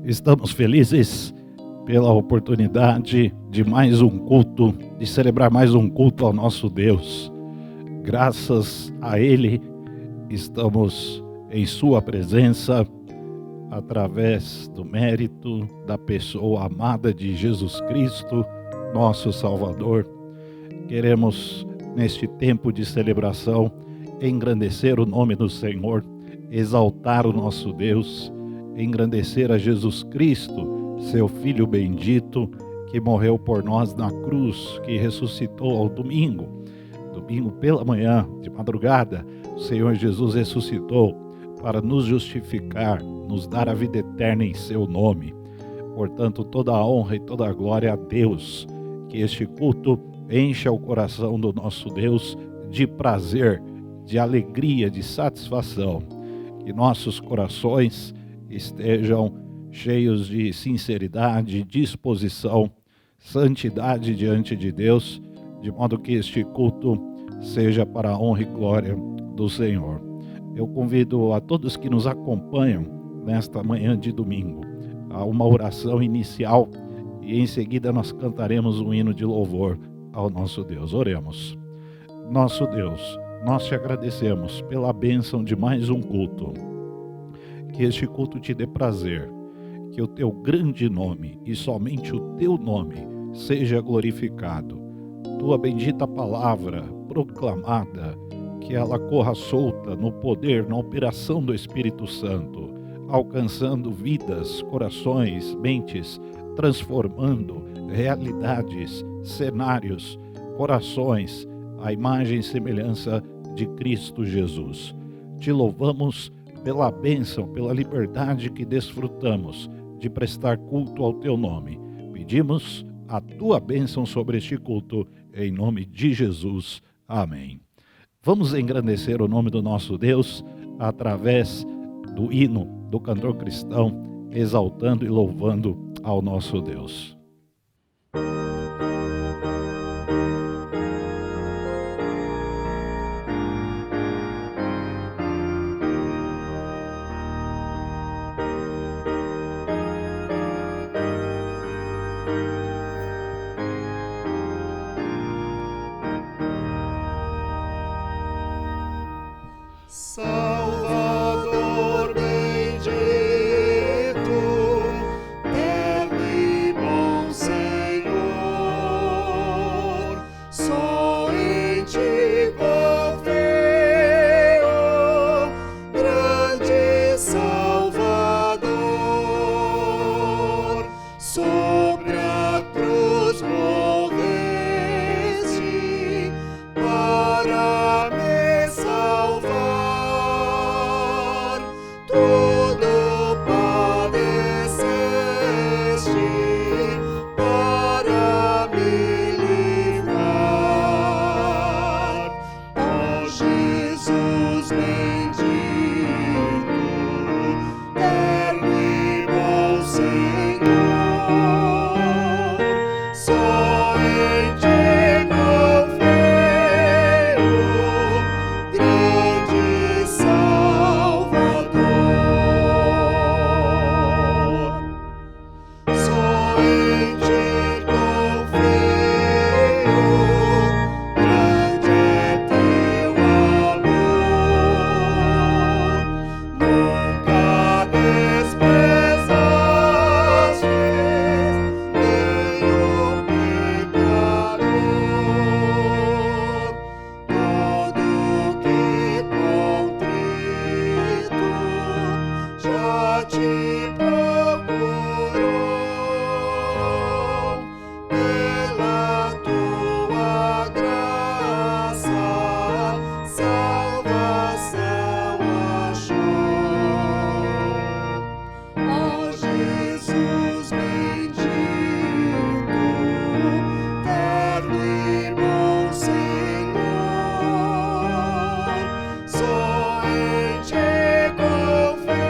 Estamos felizes pela oportunidade de mais um culto, de celebrar mais um culto ao nosso Deus. Graças a Ele, estamos em Sua presença, através do mérito da pessoa amada de Jesus Cristo, nosso Salvador. Queremos, neste tempo de celebração, engrandecer o nome do Senhor, exaltar o nosso Deus, engrandecer a Jesus Cristo, seu Filho bendito, que morreu por nós na cruz, que ressuscitou ao domingo pela manhã, de madrugada, o Senhor Jesus ressuscitou para nos justificar, nos dar a vida eterna em seu nome. Portanto, toda a honra e toda a glória a Deus, que este culto encha o coração do nosso Deus de prazer, de alegria, de satisfação, que nossos corações estejam cheios de sinceridade, disposição, santidade diante de Deus, de modo que este culto seja para a honra e glória do Senhor. Eu convido a todos que nos acompanham nesta manhã de domingo a uma oração inicial e em seguida nós cantaremos um hino de louvor ao nosso Deus. Oremos. Nosso Deus, nós te agradecemos pela bênção de mais um culto. Que este culto te dê prazer, que o teu grande nome e somente o teu nome seja glorificado. Tua bendita palavra proclamada, que ela corra solta no poder, na operação do Espírito Santo, alcançando vidas, corações, mentes, transformando realidades, cenários, corações, à imagem e semelhança de Cristo Jesus. Te louvamos pela bênção, pela liberdade que desfrutamos de prestar culto ao teu nome. Pedimos a tua bênção sobre este culto, em nome de Jesus. Amém. Vamos engrandecer o nome do nosso Deus através do hino do cantor cristão, exaltando e louvando ao nosso Deus. Salvador bendito, terno e bom Senhor, só em ti confio, grande Salvador, sobre a cruz morreste para me salvar. Tudo padeceste para me livrar. Ó Jesus bendito, terno e bom Senhor, só em ti confio, grande Salvador. Só em ti confio, grande é teu amor. Nunca desprezaste nenhum pecador. Todo que contrito já te procurou. Pela tua graça, salvação achou. Ó Jesus bendito, terno e bom Senhor, só em ti confio,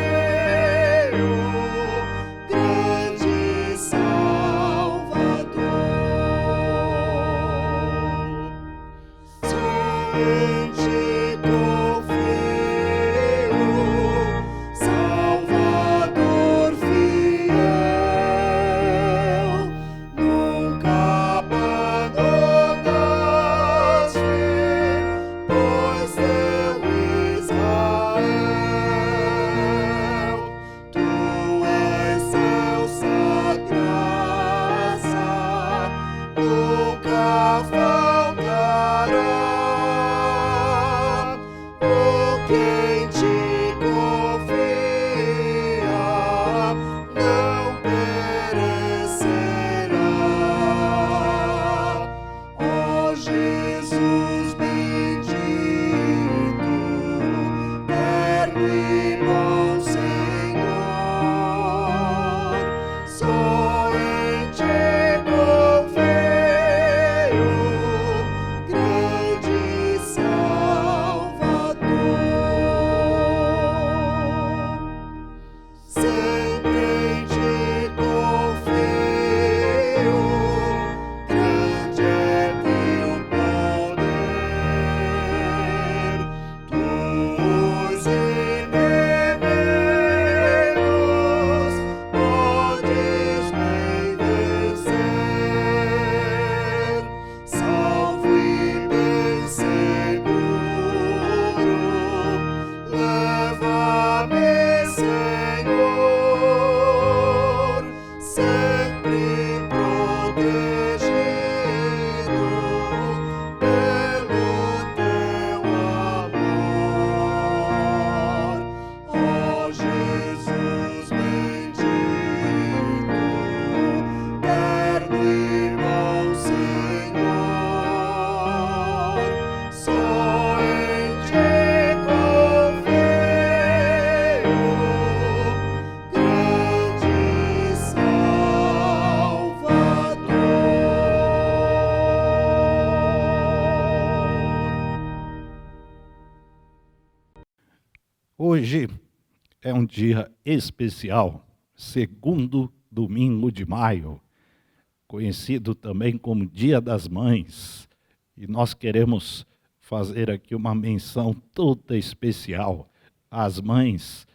Hoje é um dia especial, segundo domingo de maio, conhecido também como Dia das Mães. E nós queremos fazer aqui uma menção toda especial às mães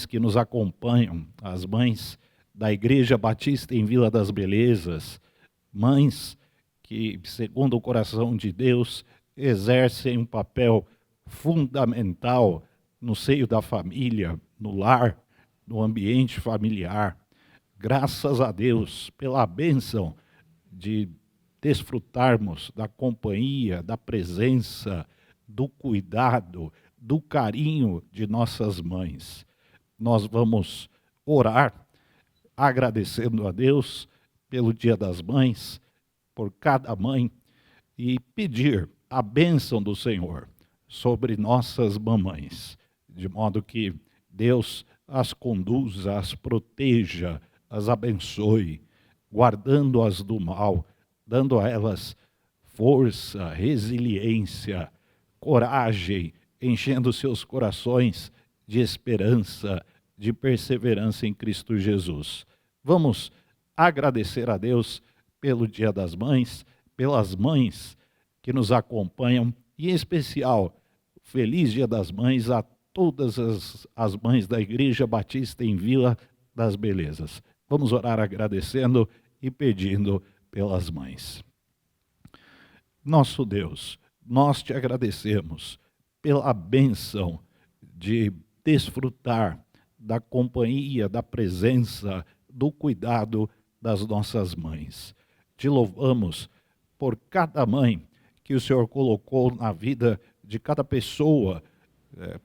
que nos acompanham, as mães da Igreja Batista em Vila das Belezas, mães que, segundo o coração de Deus, exercem um papel fundamental no seio da família, no lar, no ambiente familiar. Graças a Deus pela bênção de desfrutarmos da companhia, da presença, do cuidado, do carinho de nossas mães. Nós vamos orar agradecendo a Deus pelo Dia das Mães, por cada mãe, e pedir a bênção do Senhor sobre nossas mamães, de modo que Deus as conduza, as proteja, as abençoe, guardando-as do mal, dando a elas força, resiliência, coragem, enchendo seus corações de esperança, de perseverança em Cristo Jesus. Vamos agradecer a Deus pelo Dia das Mães, pelas mães que nos acompanham, e em especial, feliz Dia das Mães a todas as mães da Igreja Batista em Vila das Belezas. Vamos orar agradecendo e pedindo pelas mães. Nosso Deus, nós te agradecemos pela bênção de desfrutar da companhia, da presença, do cuidado das nossas mães. Te louvamos por cada mãe que o Senhor colocou na vida de cada pessoa,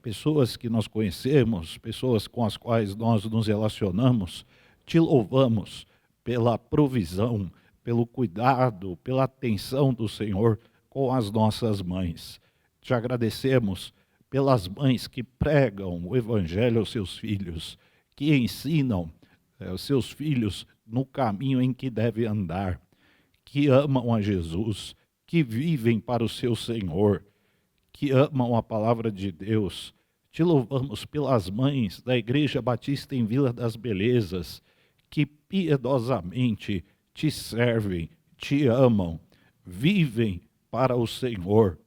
pessoas que nós conhecemos, pessoas com as quais nós nos relacionamos. Te louvamos pela provisão, pelo cuidado, pela atenção do Senhor com as nossas mães. Te agradecemos pelas mães que pregam o Evangelho aos seus filhos, que ensinam os seus filhos no caminho em que devem andar, que amam a Jesus, que vivem para o seu Senhor, que amam a palavra de Deus. Te louvamos pelas mães da Igreja Batista em Vila das Belezas, que piedosamente te servem, te amam, vivem para o Senhor,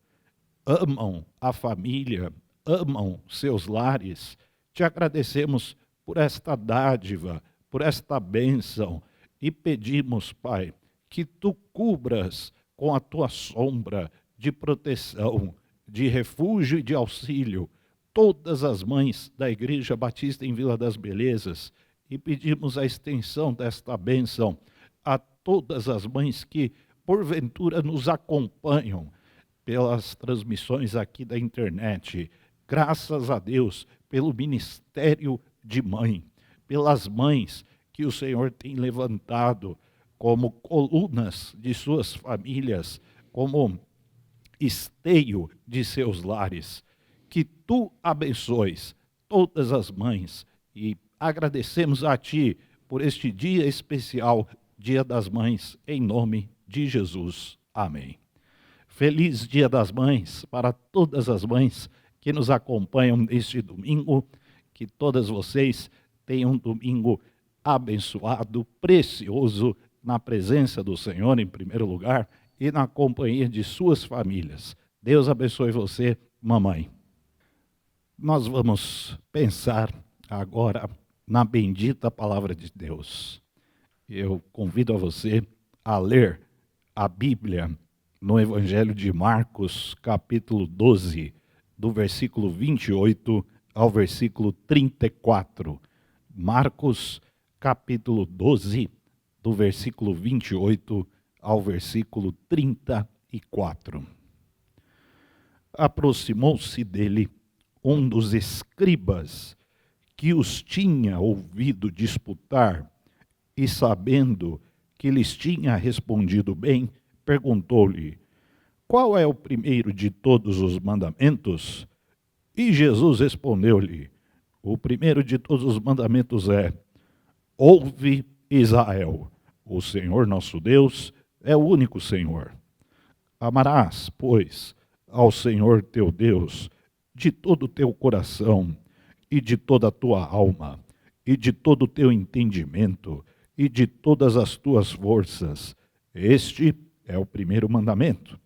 amam a família, amam seus lares. Te agradecemos por esta dádiva, por esta bênção, e pedimos, Pai, que tu cubras com a tua sombra de proteção, de refúgio e de auxílio todas as mães da Igreja Batista em Vila das Belezas, e pedimos a extensão desta bênção a todas as mães que, porventura, nos acompanham pelas transmissões aqui da internet. Graças a Deus pelo ministério de mãe, pelas mães que o Senhor tem levantado como colunas de suas famílias, como esteio de seus lares. Que tu abençoes todas as mães, e agradecemos a ti por este dia especial, Dia das Mães, em nome de Jesus. Amém. Feliz Dia das Mães para todas as mães que nos acompanham neste domingo. Que todas vocês tenham um domingo abençoado, precioso, na presença do Senhor em primeiro lugar e na companhia de suas famílias. Deus abençoe você, mamãe. Nós vamos pensar agora na bendita palavra de Deus. Eu convido a você a ler a Bíblia no Evangelho de Marcos, capítulo 12, do versículo 28 ao versículo 34. Marcos, capítulo 12, do versículo 28 ao versículo 34. Aproximou-se dele um dos escribas que os tinha ouvido disputar, e sabendo que lhes tinha respondido bem, perguntou-lhe: qual é o primeiro de todos os mandamentos? E Jesus respondeu-lhe: o primeiro de todos os mandamentos é: ouve, Israel, o Senhor nosso Deus é o único Senhor. Amarás, pois, ao Senhor teu Deus de todo o teu coração, e de toda a tua alma, e de todo o teu entendimento, e de todas as tuas forças. Este é o primeiro mandamento.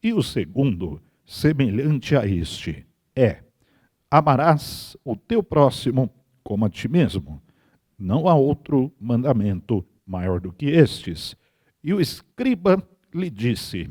E o segundo, semelhante a este, é: amarás o teu próximo como a ti mesmo. Não há outro mandamento maior do que estes. E o escriba lhe disse: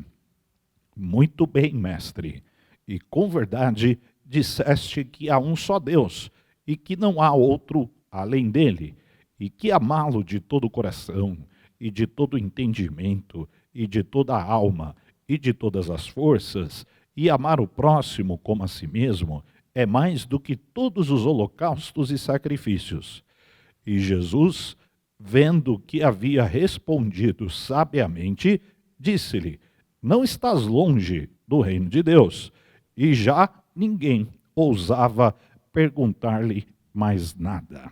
muito bem, mestre, e com verdade disseste que há um só Deus, e que não há outro além dele, e que amá-lo de todo o coração, e de todo o entendimento, e de toda a alma, e de todas as forças, e amar o próximo como a si mesmo, é mais do que todos os holocaustos e sacrifícios. E Jesus, vendo que havia respondido sabiamente, disse-lhe: não estás longe do reino de Deus. E já ninguém ousava perguntar-lhe mais nada.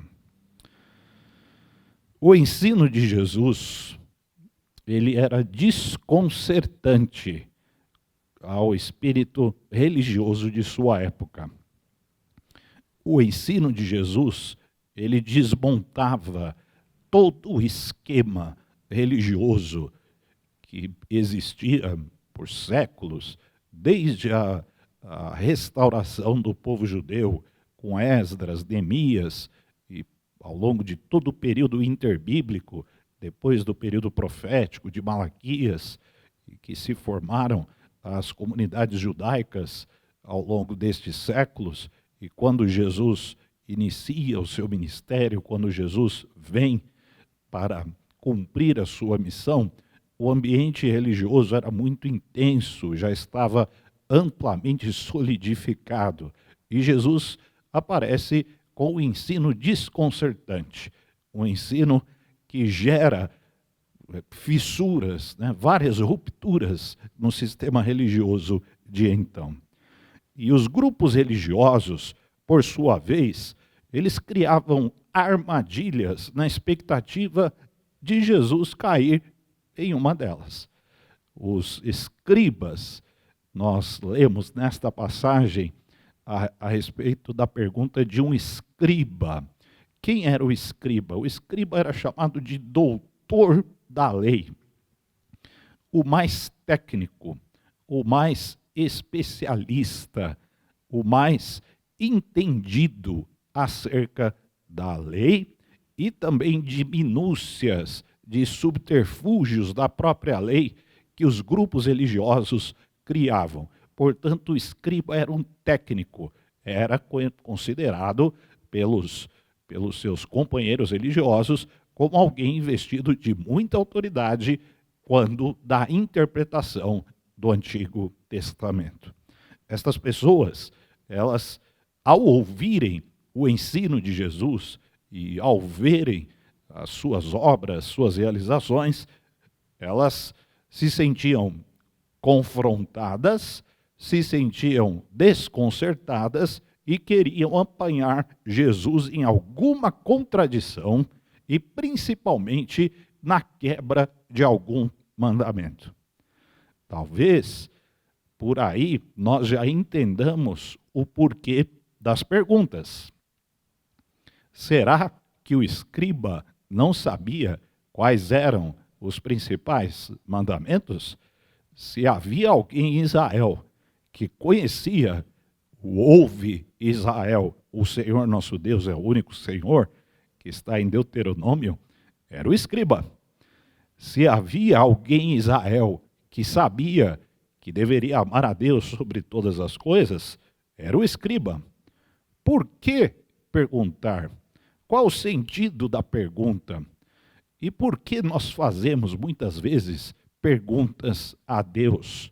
O ensino de Jesus, ele era desconcertante ao espírito religioso de sua época. O ensino de Jesus, ele desmontava todo o esquema religioso que existia por séculos, desde a restauração do povo judeu, com Esdras, Neemias, e ao longo de todo o período interbíblico, depois do período profético de Malaquias, que se formaram as comunidades judaicas ao longo destes séculos, e quando Jesus inicia o seu ministério, quando Jesus vem para cumprir a sua missão, o ambiente religioso era muito intenso, já estava amplamente solidificado. E Jesus aparece com o ensino desconcertante, um ensino que gera fissuras, várias rupturas no sistema religioso de então. E os grupos religiosos, por sua vez, eles criavam armadilhas na expectativa de Jesus cair em uma delas. Os escribas, nós lemos nesta passagem a respeito da pergunta de um escriba. Quem era o escriba? O escriba era chamado de doutor da lei, o mais técnico, o mais especialista, o mais entendido acerca da lei e também de minúcias, de subterfúgios da própria lei que os grupos religiosos criavam. Portanto, o escriba era um técnico, era considerado pelos seus companheiros religiosos como alguém investido de muita autoridade quando da interpretação do Antigo Testamento. Estas pessoas, elas, ao ouvirem o ensino de Jesus e ao verem as suas obras, suas realizações, elas se sentiam confrontadas, se sentiam desconcertadas e queriam apanhar Jesus em alguma contradição e principalmente na quebra de algum mandamento. Talvez por aí nós já entendamos o porquê das perguntas. Será que o escriba não sabia quais eram os principais mandamentos? Se havia alguém em Israel que conhecia o ouve Israel, o Senhor nosso Deus é o único Senhor, que está em Deuteronômio, era o escriba. Se havia alguém em Israel que sabia que deveria amar a Deus sobre todas as coisas, era o escriba. Por que perguntar? Qual o sentido da pergunta? E por que nós fazemos muitas vezes perguntas a Deus?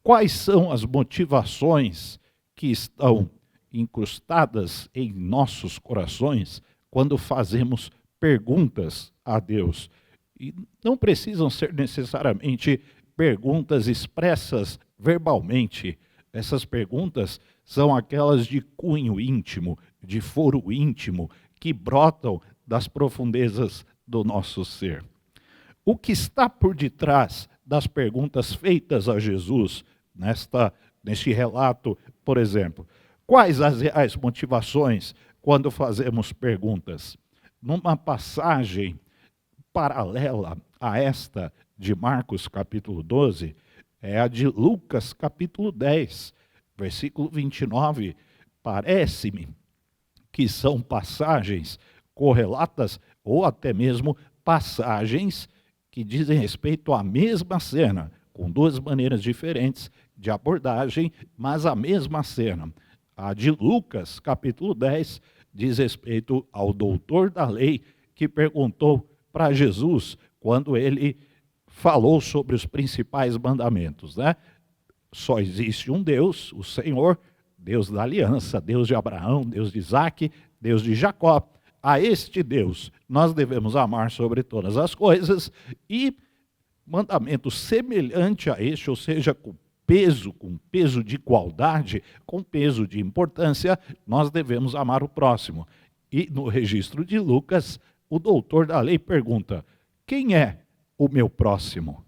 Quais são as motivações que estão incrustadas em nossos corações quando fazemos perguntas a Deus? E não precisam ser necessariamente perguntas expressas verbalmente. Essas perguntas são aquelas de cunho íntimo, de foro íntimo, que brotam das profundezas do nosso ser. O que está por detrás das perguntas feitas a Jesus neste relato, por exemplo? Quais as reais motivações? quando fazemos perguntas. Numa passagem paralela a esta de Marcos capítulo 12, é a de Lucas capítulo 10, versículo 29. Parece-me que são passagens correlatas ou até mesmo passagens que dizem respeito à mesma cena, com duas maneiras diferentes de abordagem, mas a mesma cena. A de Lucas, capítulo 10, diz respeito ao doutor da lei que perguntou para Jesus quando ele falou sobre os principais mandamentos, né? Só existe um Deus, o Senhor, Deus da aliança, Deus de Abraão, Deus de Isaque, Deus de Jacó. A este Deus nós devemos amar sobre todas as coisas, e mandamento semelhante a este, ou seja, com peso de igualdade, com peso de importância, nós devemos amar o próximo. E no registro de Lucas, o doutor da lei pergunta: quem é o meu próximo?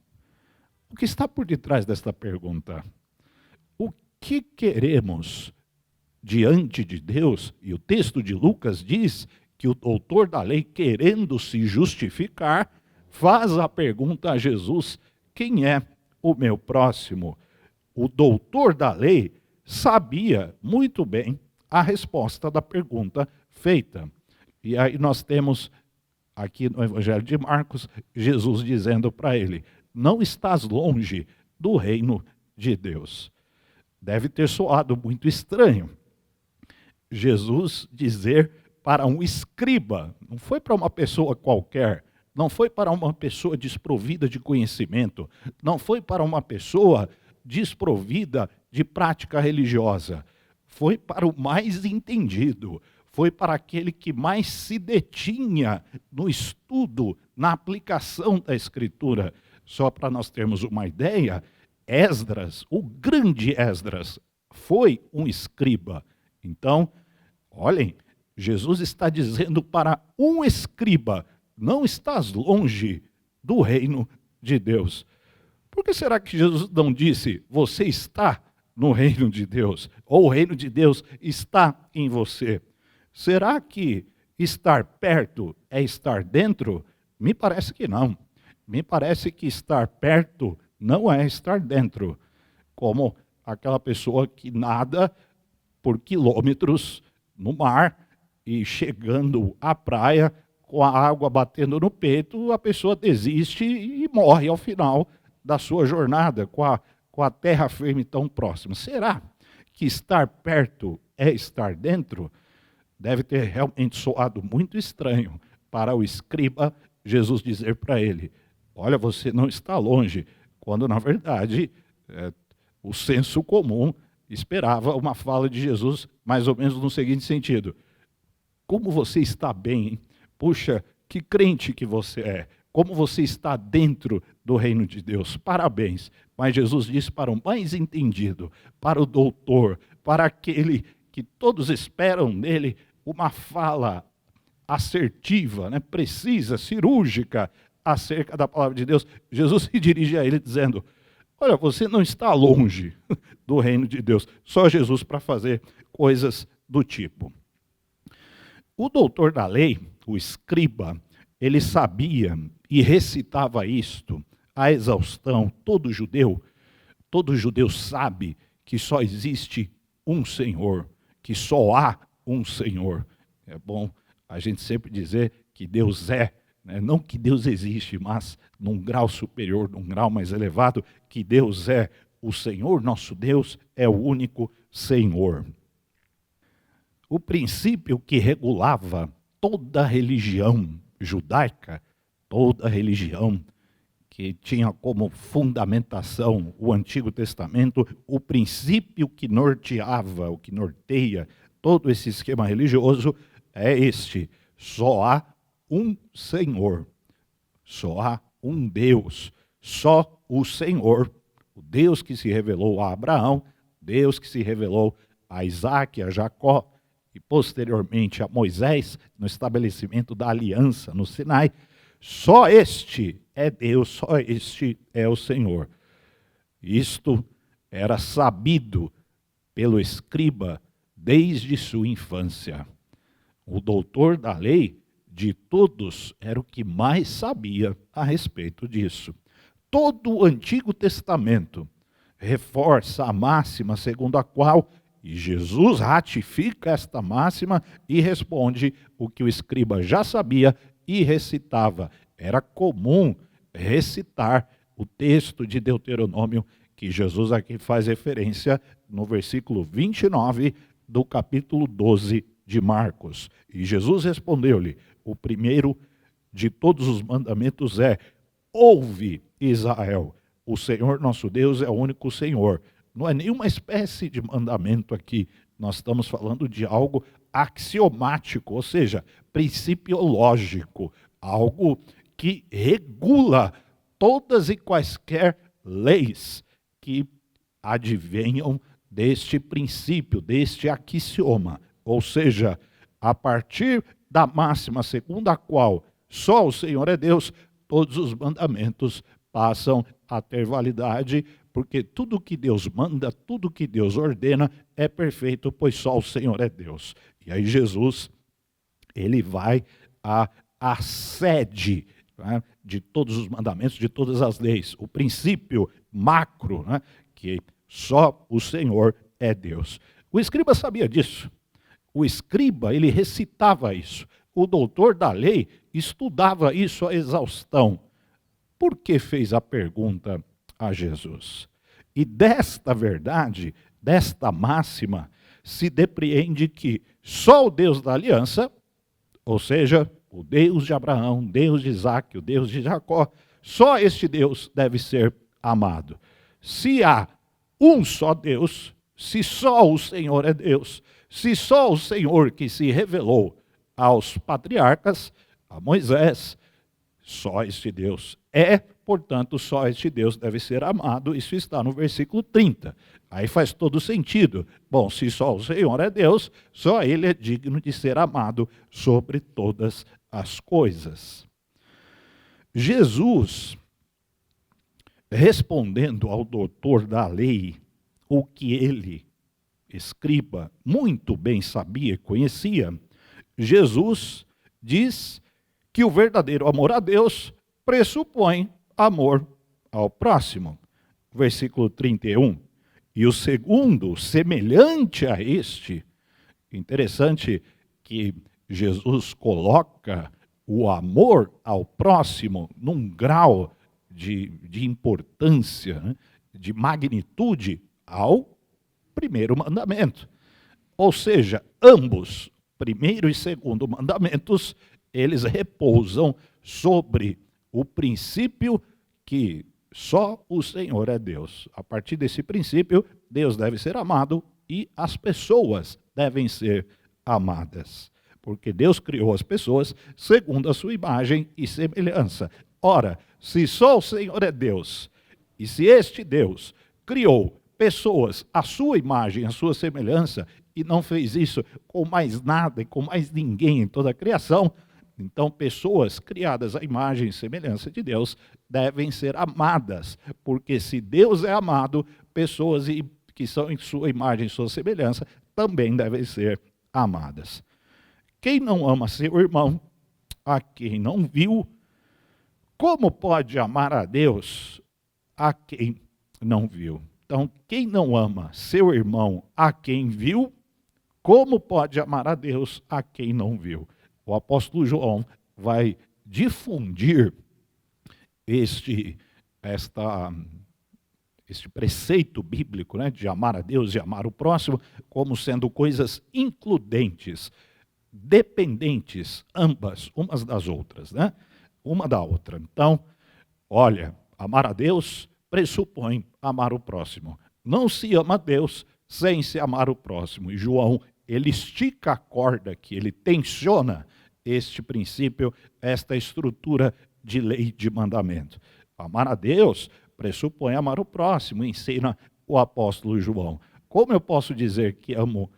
O que está por detrás desta pergunta? O que queremos diante de Deus? E o texto de Lucas diz que o doutor da lei, querendo se justificar, faz a pergunta a Jesus: quem é o meu próximo? O doutor da lei sabia muito bem a resposta da pergunta feita. E aí nós temos aqui no Evangelho de Marcos, Jesus dizendo para ele: não estás longe do reino de Deus. Deve ter soado muito estranho Jesus dizer para um escriba, não foi para uma pessoa qualquer, não foi para uma pessoa desprovida de conhecimento, não foi para uma pessoa desprovida de prática religiosa, foi para o mais entendido, foi para aquele que mais se detinha no estudo, na aplicação da Escritura. Só para nós termos uma ideia, Esdras, o grande Esdras, foi um escriba. Então, olhem, Jesus está dizendo para um escriba: não estás longe do reino de Deus. Por que será que Jesus não disse: você está no reino de Deus, ou o reino de Deus está em você? Será que estar perto é estar dentro? Me parece que não. Me parece que estar perto não é estar dentro. Como aquela pessoa que nada por quilômetros no mar e chegando à praia com a água batendo no peito, a pessoa desiste e morre ao final da sua jornada com a terra firme tão próxima. Será que estar perto é estar dentro? Deve ter realmente soado muito estranho para o escriba Jesus dizer para ele: olha, você não está longe, quando na verdade o senso comum esperava uma fala de Jesus mais ou menos no seguinte sentido: como você está bem, hein? Puxa, que crente que você é, como você está dentro do reino de Deus, parabéns. Mas Jesus disse para o mais entendido, para o doutor, para aquele que todos esperam nele uma fala assertiva, né, precisa, cirúrgica, acerca da palavra de Deus. Jesus se dirige a ele dizendo: olha, você não está longe do reino de Deus. Só Jesus para fazer coisas do tipo. O doutor da lei, o escriba, ele sabia e recitava isto à exaustão. Todo judeu sabe que só existe um Senhor, que só há um Senhor. É bom a gente sempre dizer que Deus é, né? Não que Deus existe, mas num grau superior, num grau mais elevado, que Deus é o Senhor, nosso Deus é o único Senhor. O princípio que regulava toda a religião judaica, toda a religião que tinha como fundamentação o Antigo Testamento, o princípio que norteava, o que norteia todo esse esquema religioso é este: só há um Senhor, só há um Deus, só o Senhor, o Deus que se revelou a Abraão, Deus que se revelou a Isaque, a Jacó e posteriormente a Moisés no estabelecimento da aliança no Sinai. Só este é Deus, só este é o Senhor. Isto era sabido pelo escriba desde sua infância. O doutor da lei de todos era o que mais sabia a respeito disso. Todo o Antigo Testamento reforça a máxima segundo a qual, e Jesus ratifica esta máxima e responde o que o escriba já sabia e recitava. Era comum recitar o texto de Deuteronômio, que Jesus aqui faz referência no versículo 29 do capítulo 12 de Marcos. E Jesus respondeu-lhe: o primeiro de todos os mandamentos é: ouve, Israel, o Senhor nosso Deus é o único Senhor. Não é nenhuma espécie de mandamento aqui. Nós estamos falando de algo axiomático, ou seja, principiológico, algo que regula todas e quaisquer leis que advenham deste princípio, deste axioma. Ou seja, a partir da máxima segundo a qual só o Senhor é Deus, todos os mandamentos passam a ter validade, porque tudo que Deus manda, tudo que Deus ordena é perfeito, pois só o Senhor é Deus. E aí Jesus, ele vai à sede, né, de todos os mandamentos, de todas as leis, o princípio macro, né, que só o Senhor é Deus. O escriba sabia disso. O escriba, ele recitava isso. O doutor da lei estudava isso à exaustão. Por que fez a pergunta a Jesus? E desta verdade, desta máxima, se depreende que só o Deus da aliança, ou seja, o Deus de Abraão, o Deus de Isaac, o Deus de Jacó, só este Deus deve ser amado. Se há um só Deus, se só o Senhor é Deus, se só o Senhor que se revelou aos patriarcas, a Moisés, só este Deus é, portanto, só este Deus deve ser amado. Isso está no versículo 30. Aí faz todo sentido. Bom, se só o Senhor é Deus, só Ele é digno de ser amado sobre todas as coisas. Jesus, respondendo ao doutor da lei, o que ele, escriba, muito bem sabia e conhecia, Jesus diz que o verdadeiro amor a Deus pressupõe amor ao próximo. Versículo 31. E o segundo, semelhante a este, interessante que Jesus coloca o amor ao próximo num grau de importância, né, de magnitude ao primeiro mandamento. Ou seja, ambos, primeiro e segundo mandamentos, eles repousam sobre o princípio que só o Senhor é Deus. A partir desse princípio, Deus deve ser amado e as pessoas devem ser amadas. Porque Deus criou as pessoas segundo a sua imagem e semelhança. Ora, se só o Senhor é Deus, e se este Deus criou pessoas à sua imagem, à sua semelhança, e não fez isso com mais nada e com mais ninguém em toda a criação, então pessoas criadas à imagem e semelhança de Deus devem ser amadas, porque se Deus é amado, pessoas que são em sua imagem e sua semelhança também devem ser amadas. Quem não ama seu irmão, a quem não viu, como pode amar a Deus a quem não viu? Então, quem não ama seu irmão a quem viu, como pode amar a Deus a quem não viu? O apóstolo João vai difundir este preceito bíblico, né, de amar a Deus e amar o próximo, como sendo coisas includentes, dependentes, ambas, umas das outras, né? Uma da outra. Então, olha, amar a Deus pressupõe amar o próximo. Não se ama a Deus sem se amar o próximo. E João, ele estica a corda aqui, ele tensiona este princípio, esta estrutura de lei de mandamento. Amar a Deus pressupõe amar o próximo, ensina o apóstolo João. Como eu posso dizer que amo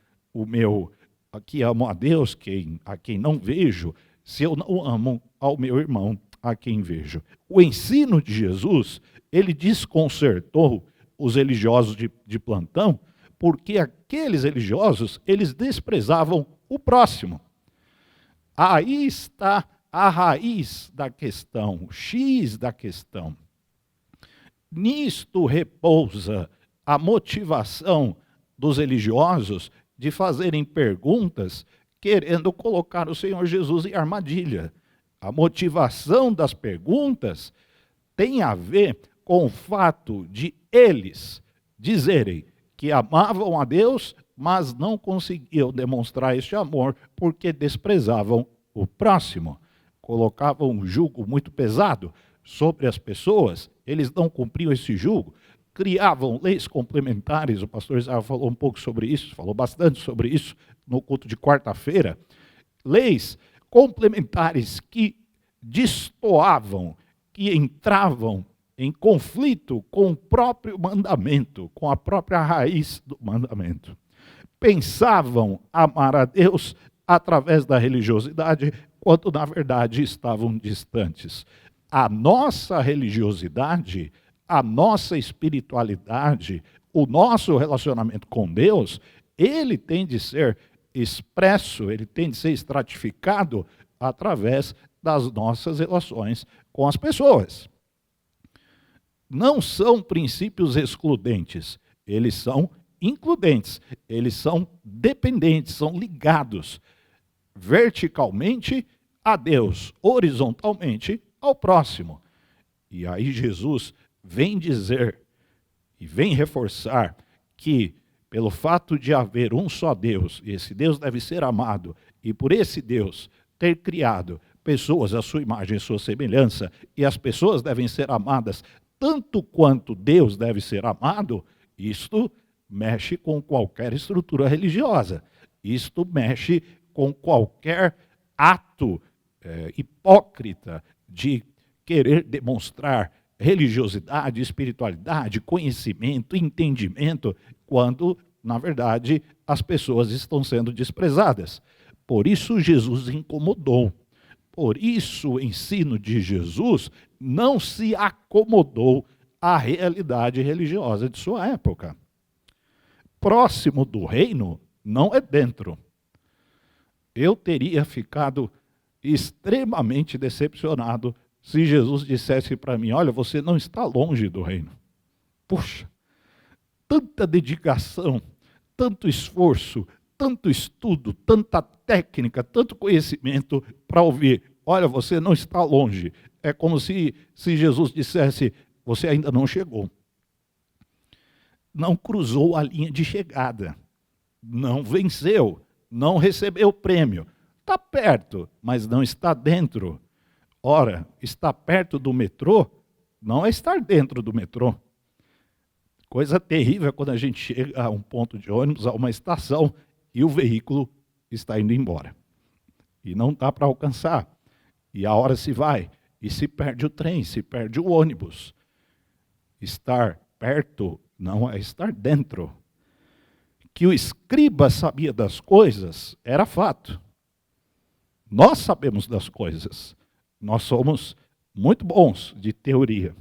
que amo a Deus, a quem não vejo, se eu não amo ao meu irmão, a quem vejo? O ensino de Jesus, ele desconcertou os religiosos de plantão, porque aqueles religiosos, eles desprezavam o próximo. Aí está a raiz da questão, o X da questão. Nisto repousa a motivação dos religiosos de fazerem perguntas querendo colocar o Senhor Jesus em armadilha. A motivação das perguntas tem a ver com o fato de eles dizerem que amavam a Deus, mas não conseguiam demonstrar este amor porque desprezavam o próximo. Colocavam um jugo muito pesado sobre as pessoas, eles não cumpriam esse jugo, criavam leis complementares. O pastor Israel falou um pouco sobre isso, falou bastante sobre isso no culto de quarta-feira. Leis complementares que destoavam, que entravam em conflito com o próprio mandamento, com a própria raiz do mandamento. Pensavam amar a Deus através da religiosidade, quando na verdade estavam distantes. A nossa religiosidade, a nossa espiritualidade, o nosso relacionamento com Deus, ele tem de ser expresso, ele tem de ser estratificado através das nossas relações com as pessoas. Não são princípios excludentes, eles são includentes, eles são dependentes, são ligados verticalmente a Deus, horizontalmente ao próximo. E aí Jesus vem dizer e vem reforçar que, pelo fato de haver um só Deus, e esse Deus deve ser amado, e por esse Deus ter criado pessoas à sua imagem e sua semelhança, e as pessoas devem ser amadas tanto quanto Deus deve ser amado, isto mexe com qualquer estrutura religiosa. Isto mexe com qualquer ato hipócrita de querer demonstrar religiosidade, espiritualidade, conhecimento, entendimento, quando, na verdade, as pessoas estão sendo desprezadas. Por isso Jesus incomodou. Por isso o ensino de Jesus não se acomodou à realidade religiosa de sua época. Próximo do reino não é dentro. Eu teria ficado extremamente decepcionado se Jesus dissesse para mim: olha, você não está longe do reino. Puxa, tanta dedicação, tanto esforço, tanto estudo, tanta técnica, tanto conhecimento para ouvir: olha, você não está longe. É como se Jesus dissesse: você ainda não chegou. Não cruzou a linha de chegada. Não venceu. Não recebeu o prêmio. Está perto, mas não está dentro. Ora, estar perto do metrô não é estar dentro do metrô. Coisa terrível é quando a gente chega a um ponto de ônibus, a uma estação, e o veículo está indo embora. E não dá para alcançar. E a hora se vai. E se perde o trem, se perde o ônibus. Estar perto não é estar dentro. Que o escriba sabia das coisas era fato. Nós sabemos das coisas. Nós somos muito bons de teoria.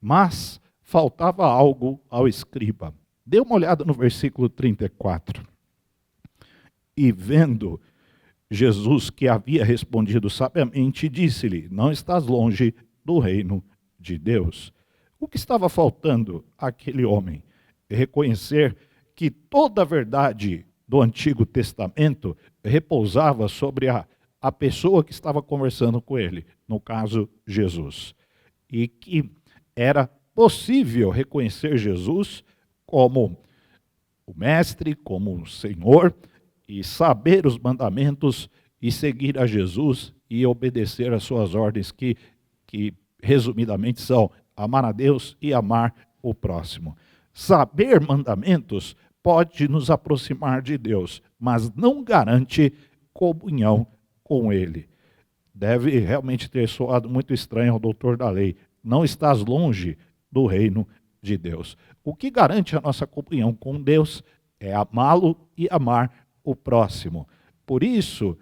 Mas faltava algo ao escriba. Dê uma olhada no versículo 34. E vendo Jesus que havia respondido sabiamente, disse-lhe: não estás longe do reino de Deus. O que estava faltando àquele homem? Reconhecer que toda a verdade do Antigo Testamento repousava sobre a pessoa que estava conversando com ele, no caso, Jesus. E que era possível reconhecer Jesus como o Mestre, como o Senhor, e saber os mandamentos e seguir a Jesus e obedecer às suas ordens, que resumidamente são amar a Deus e amar o próximo. Saber mandamentos pode nos aproximar de Deus, mas não garante comunhão com Ele. Deve realmente ter soado muito estranho ao doutor da lei: não estás longe do reino de Deus. O que garante a nossa comunhão com Deus é amá-lo e amar o próximo. Por isso,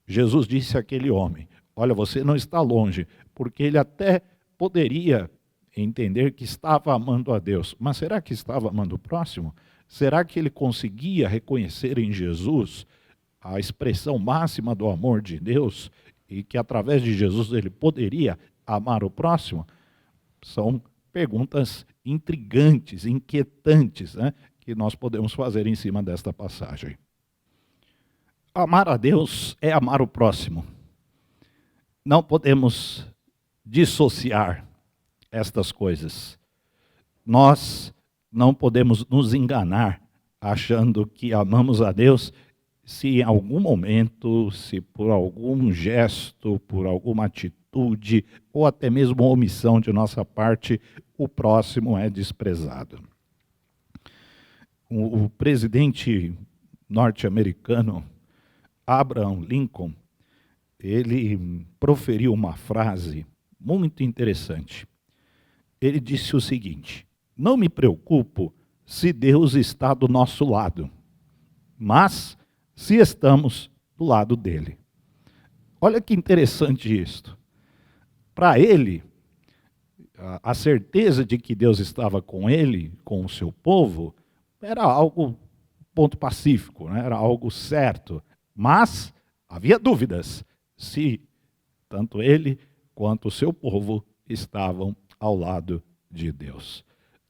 Jesus disse àquele homem: olha, você não está longe, porque ele até poderia entender que estava amando a Deus, mas será que estava amando o próximo? Será que ele conseguia reconhecer em Jesus a expressão máxima do amor de Deus e que através de Jesus ele poderia amar o próximo, são perguntas intrigantes, inquietantes, né, que nós podemos fazer em cima desta passagem. Amar a Deus é amar o próximo. Não podemos dissociar estas coisas. Nós não podemos nos enganar achando que amamos a Deus se em algum momento, se por algum gesto, por alguma atitude ou até mesmo omissão de nossa parte, o próximo é desprezado. O presidente norte-americano Abraham Lincoln, ele proferiu uma frase muito interessante. Ele disse o seguinte: não me preocupo se Deus está do nosso lado, mas se estamos do lado dele. Olha que interessante isto. Para ele, a certeza de que Deus estava com ele, com o seu povo, era algo ponto pacífico, né? Era algo certo. Mas havia dúvidas se tanto ele quanto o seu povo estavam ao lado de Deus.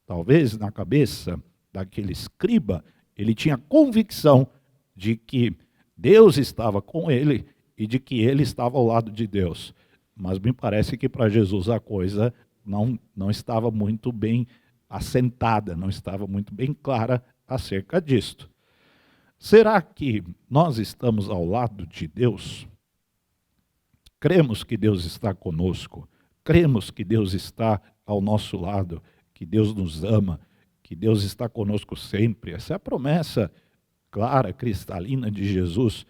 Talvez na cabeça daquele escriba, ele tinha convicção de que Deus estava com ele e de que ele estava ao lado de Deus. Mas me parece que para Jesus a coisa não estava muito bem assentada, não estava muito bem clara acerca disto. Será que nós estamos ao lado de Deus? Cremos que Deus está conosco, cremos que Deus está ao nosso lado, que Deus nos ama, que Deus está conosco sempre. Essa é a promessa clara, cristalina de Jesus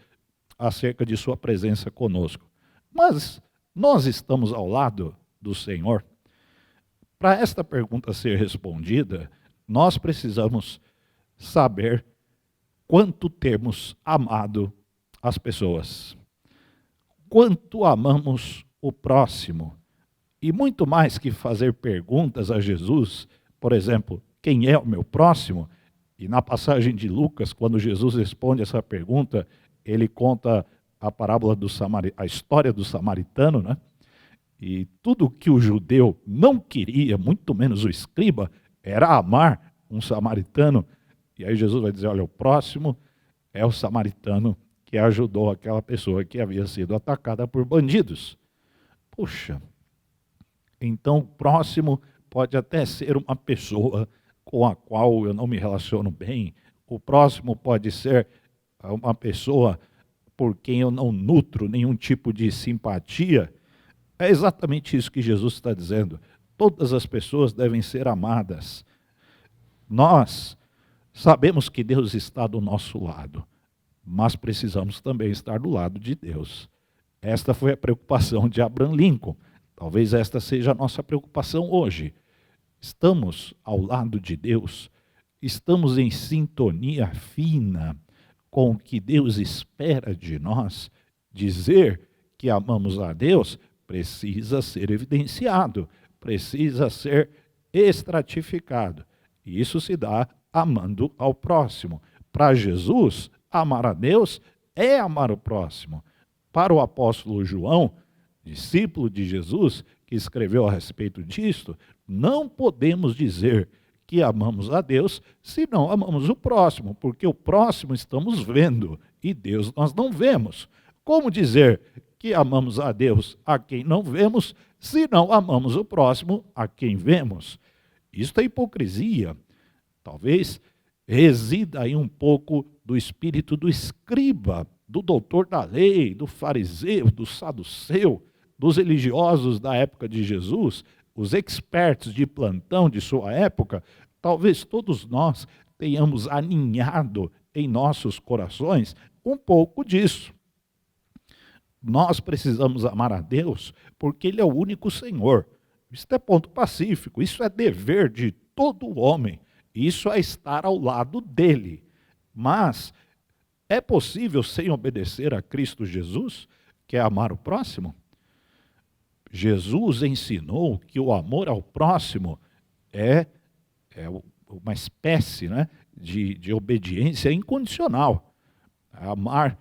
acerca de sua presença conosco. Mas nós estamos ao lado do Senhor? Para esta pergunta ser respondida, nós precisamos saber quanto temos amado as pessoas, quanto amamos o próximo. E muito mais que fazer perguntas a Jesus, por exemplo, quem é o meu próximo? E na passagem de Lucas, quando Jesus responde essa pergunta, ele conta a parábola a história do samaritano, né? E tudo que o judeu não queria, muito menos o escriba, era amar um samaritano. E aí Jesus vai dizer, olha, o próximo é o samaritano que ajudou aquela pessoa que havia sido atacada por bandidos. Puxa, então o próximo pode até ser uma pessoa com a qual eu não me relaciono bem. O próximo pode ser uma pessoa por quem eu não nutro nenhum tipo de simpatia. É exatamente isso que Jesus está dizendo. Todas as pessoas devem ser amadas. Nós sabemos que Deus está do nosso lado, mas precisamos também estar do lado de Deus. Esta foi a preocupação de Abraham Lincoln. Talvez esta seja a nossa preocupação hoje. Estamos ao lado de Deus, estamos em sintonia fina com o que Deus espera de nós. Dizer que amamos a Deus precisa ser evidenciado, precisa ser estratificado. E isso se dá amando ao próximo. Para Jesus, amar a Deus é amar o próximo. Para o apóstolo João, discípulo de Jesus, que escreveu a respeito disto, não podemos dizer que amamos a Deus se não amamos o próximo, porque o próximo estamos vendo e Deus nós não vemos. Como dizer que amamos a Deus a quem não vemos se não amamos o próximo a quem vemos? Isto é hipocrisia. Talvez resida aí um pouco do espírito do escriba, do doutor da lei, do fariseu, do saduceu, dos religiosos da época de Jesus, os experts de plantão de sua época. Talvez todos nós tenhamos aninhado em nossos corações um pouco disso. Nós precisamos amar a Deus porque Ele é o único Senhor. Isso é ponto pacífico, isso é dever de todo homem, isso é estar ao lado dele. Mas é possível sem obedecer a Cristo Jesus, que é amar o próximo? Jesus ensinou que o amor ao próximo é uma espécie, né, de obediência incondicional. Amar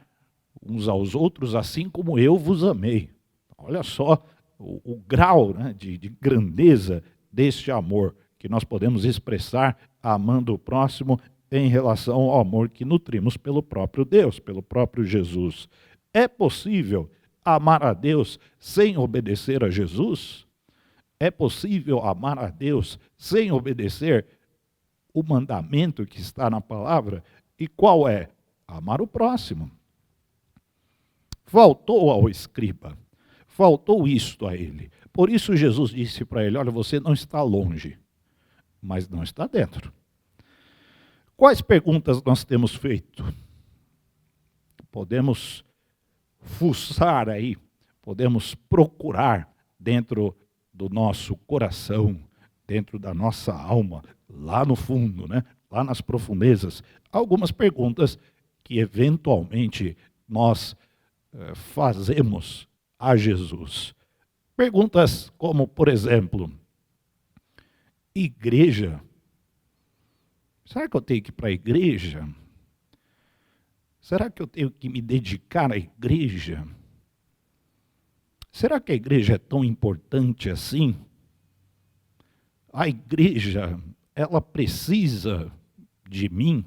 uns aos outros, assim como eu vos amei. Olha só o grau, né, de grandeza deste amor que nós podemos expressar amando o próximo em relação ao amor que nutrimos pelo próprio Deus, pelo próprio Jesus. É possível amar a Deus sem obedecer a Jesus? É possível amar a Deus sem obedecer o mandamento que está na palavra? E qual é? Amar o próximo. Faltou ao escriba, faltou isto a ele. Por isso Jesus disse para ele: olha, você não está longe, mas não está dentro. Quais perguntas nós temos feito? Podemos fuçar aí, podemos procurar dentro do nosso coração, dentro da nossa alma, lá no fundo, né? Lá nas profundezas, algumas perguntas que eventualmente nós fazemos a Jesus. Perguntas como, por exemplo, igreja. Será que eu tenho que ir para a igreja? Será que eu tenho que me dedicar à igreja? Será que a igreja é tão importante assim? A igreja, ela precisa de mim?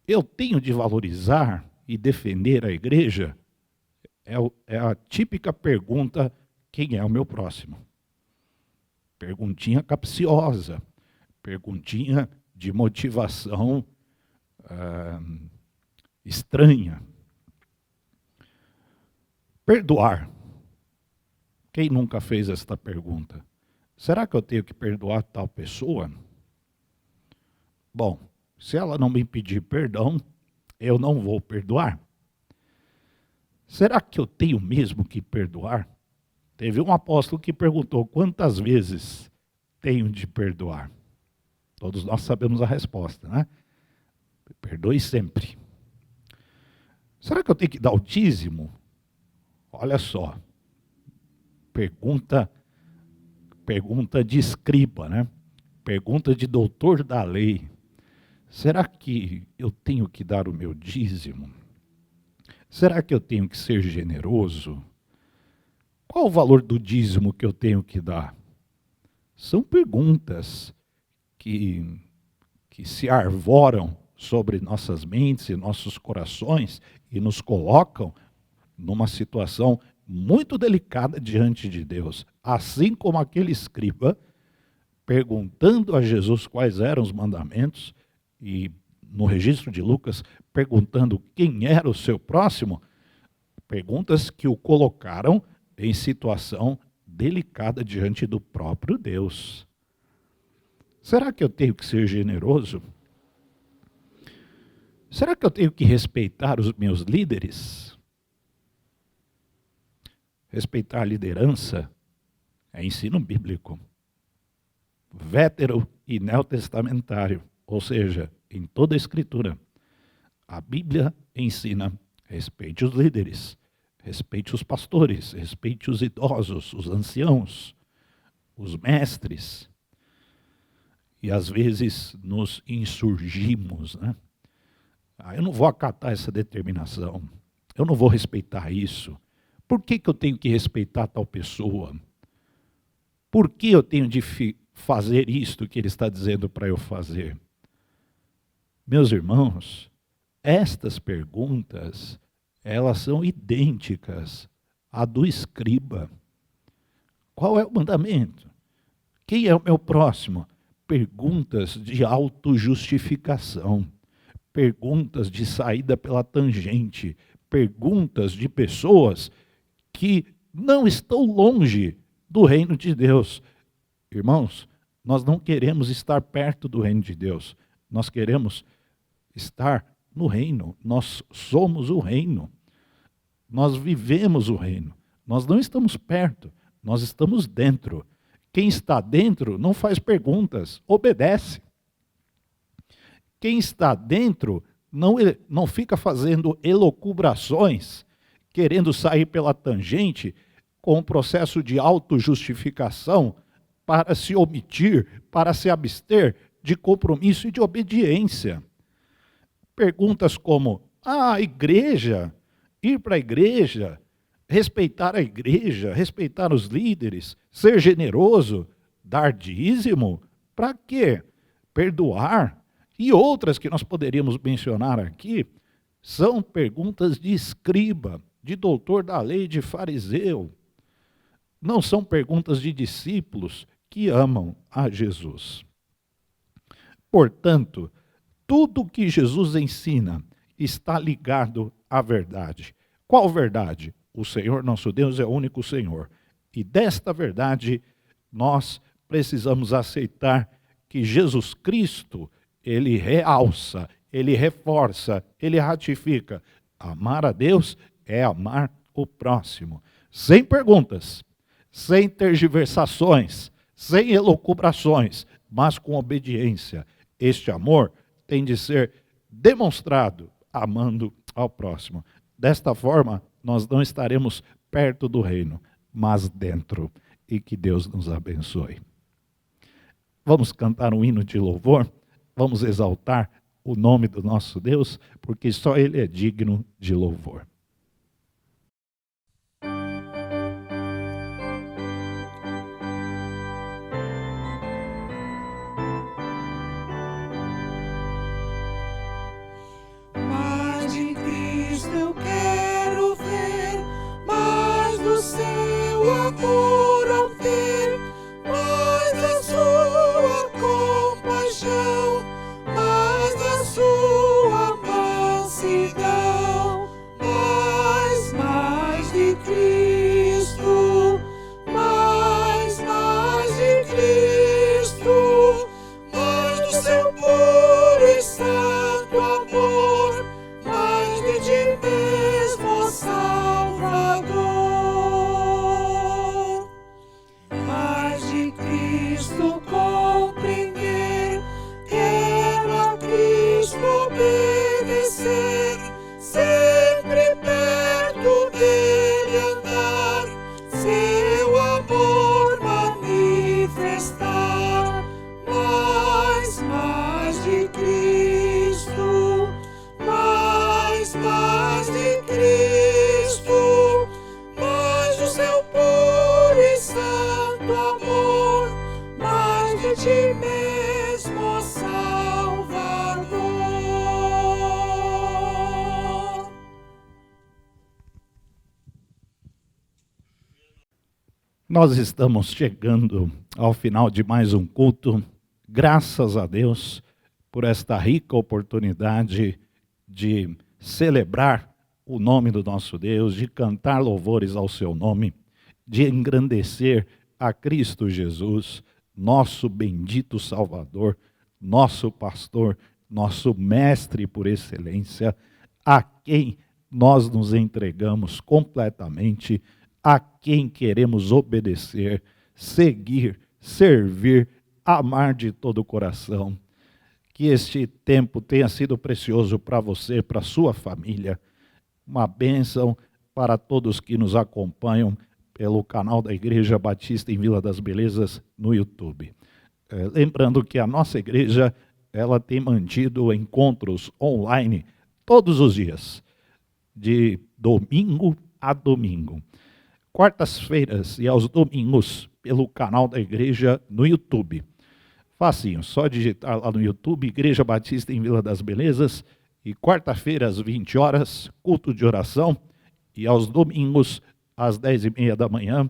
Eu tenho de valorizar e defender a igreja? É a típica pergunta: quem é o meu próximo? Perguntinha capciosa, perguntinha de motivação estranha. Perdoar. Quem nunca fez esta pergunta? Será que eu tenho que perdoar tal pessoa? Bom, se ela não me pedir perdão, eu não vou perdoar. Será que eu tenho mesmo que perdoar? Teve um apóstolo que perguntou: quantas vezes tenho de perdoar? Todos nós sabemos a resposta, né? Perdoe sempre. Será que eu tenho que dar o dízimo? Olha só, pergunta de escriba, né? Pergunta de doutor da lei. Será que eu tenho que dar o meu dízimo? Será que eu tenho que ser generoso? Qual o valor do dízimo que eu tenho que dar? São perguntas que se arvoram sobre nossas mentes e nossos corações e nos colocam numa situação muito delicada diante de Deus. Assim como aquele escriba, perguntando a Jesus quais eram os mandamentos, e no registro de Lucas, perguntando quem era o seu próximo, perguntas que o colocaram em situação delicada diante do próprio Deus. Será que eu tenho que ser generoso? Será que eu tenho que respeitar os meus líderes? Respeitar a liderança é ensino bíblico, vétero e neotestamentário, ou seja, em toda a Escritura. A Bíblia ensina: respeite os líderes, respeite os pastores, respeite os idosos, os anciãos, os mestres. E às vezes nos insurgimos, né? Eu não vou acatar essa determinação, eu não vou respeitar isso. Por que eu tenho que respeitar tal pessoa? Por que eu tenho de fazer isto que ele está dizendo para eu fazer? Meus irmãos, estas perguntas, elas são idênticas à do escriba. Qual é o mandamento? Quem é o meu próximo? Perguntas de autojustificação, perguntas de saída pela tangente, perguntas de pessoas que não estão longe do reino de Deus. Irmãos, nós não queremos estar perto do reino de Deus, nós queremos estar no reino, nós somos o reino, nós vivemos o reino, nós não estamos perto, nós estamos dentro. Quem está dentro não faz perguntas, obedece. Quem está dentro não fica fazendo elucubrações, querendo sair pela tangente com um processo de autojustificação para se omitir, para se abster de compromisso e de obediência. Perguntas como: a igreja, Ir para a igreja, respeitar os líderes, ser generoso, dar dízimo, para quê? Perdoar. E outras que nós poderíamos mencionar aqui, são perguntas de escriba, de doutor da lei, de fariseu. Não são perguntas de discípulos que amam a Jesus. Portanto, tudo que Jesus ensina está ligado à verdade. Qual verdade? O Senhor nosso Deus é o único Senhor. E desta verdade, nós precisamos aceitar que Jesus Cristo, ele realça, ele reforça, ele ratifica. Amar a Deus é amar o próximo. Sem perguntas, sem tergiversações, sem elucubrações, mas com obediência. Este amor tem de ser demonstrado amando ao próximo. Desta forma, nós não estaremos perto do reino, mas dentro. E que Deus nos abençoe. Vamos cantar um hino de louvor? Vamos exaltar o nome do nosso Deus, porque só Ele é digno de louvor. Mais de Cristo eu quero ver, mais do seu amor obter, mais da sua compaixão, mais da sua mansidão, mais de Cristo, mais de Cristo, mais do seu puro e santo amor, mais de ti mesmo, Salvador. Mais de Cristo compreender, quero a Cristo obedecer, sempre perto dele andar, seu amor manifestar. Mais de Cristo, mais de Cristo, mais do seu puro e santo amor, mais de ti mesmo, Salvador. Nós estamos chegando ao final de mais um culto. Graças a Deus por esta rica oportunidade de celebrar o nome do nosso Deus, de cantar louvores ao seu nome, de engrandecer a Cristo Jesus, nosso bendito Salvador, nosso pastor, nosso mestre por excelência, a quem nós nos entregamos completamente, a quem queremos obedecer, seguir, servir, amar de todo o coração. Que este tempo tenha sido precioso para você, para a sua família. Uma bênção para todos que nos acompanham pelo canal da Igreja Batista em Vila das Belezas no YouTube. Lembrando que a nossa igreja, ela tem mantido encontros online todos os dias, de domingo a domingo. Quartas-feiras e aos domingos, pelo canal da igreja no YouTube. Facinho, só digitar lá no YouTube, Igreja Batista em Vila das Belezas, e quarta-feira às 20 horas, culto de oração, e aos domingos, às 10h30 da manhã,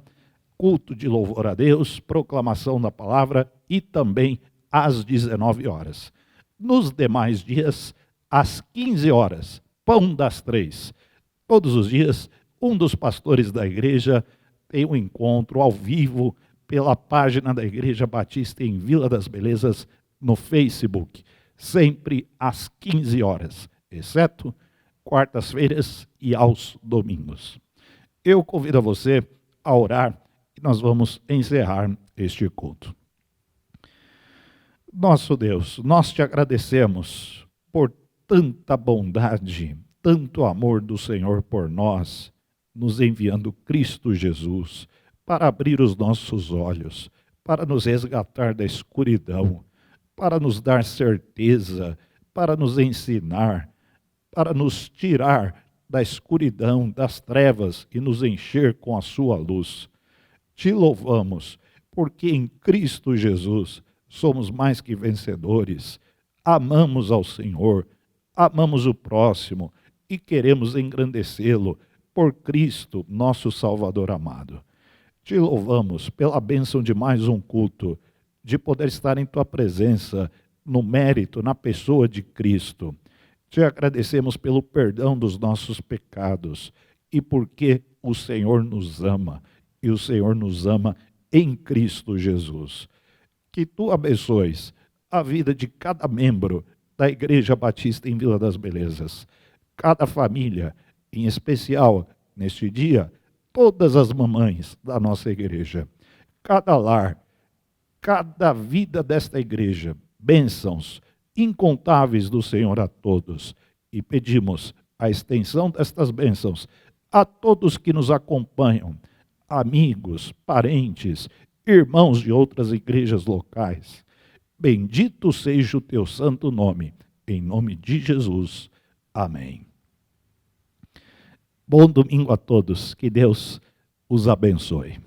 culto de louvor a Deus, proclamação da palavra, e também às 19 horas. Nos demais dias, às 15 horas, pão das 3. Todos os dias, um dos pastores da igreja tem um encontro ao vivo pela página da Igreja Batista em Vila das Belezas no Facebook, sempre às 15 horas, exceto quartas-feiras e aos domingos. Eu convido a você a orar e nós vamos encerrar este culto. Nosso Deus, nós te agradecemos por tanta bondade, tanto amor do Senhor por nós, nos enviando Cristo Jesus para abrir os nossos olhos, para nos resgatar da escuridão, para nos dar certeza, para nos ensinar, para nos tirar da escuridão, das trevas e nos encher com a sua luz. Te louvamos, porque em Cristo Jesus somos mais que vencedores. Amamos ao Senhor, amamos o próximo e queremos engrandecê-lo por Cristo, nosso Salvador amado. Te louvamos pela bênção de mais um culto, de poder estar em tua presença, no mérito, na pessoa de Cristo. Te agradecemos pelo perdão dos nossos pecados e porque o Senhor nos ama, e o Senhor nos ama em Cristo Jesus. Que tu abençoes a vida de cada membro da Igreja Batista em Vila das Belezas, cada família, em especial, neste dia, todas as mamães da nossa igreja, cada lar, cada vida desta igreja, bênçãos incontáveis do Senhor a todos. E pedimos a extensão destas bênçãos a todos que nos acompanham, amigos, parentes, irmãos de outras igrejas locais. Bendito seja o teu santo nome, em nome de Jesus. Amém. Bom domingo a todos, que Deus os abençoe.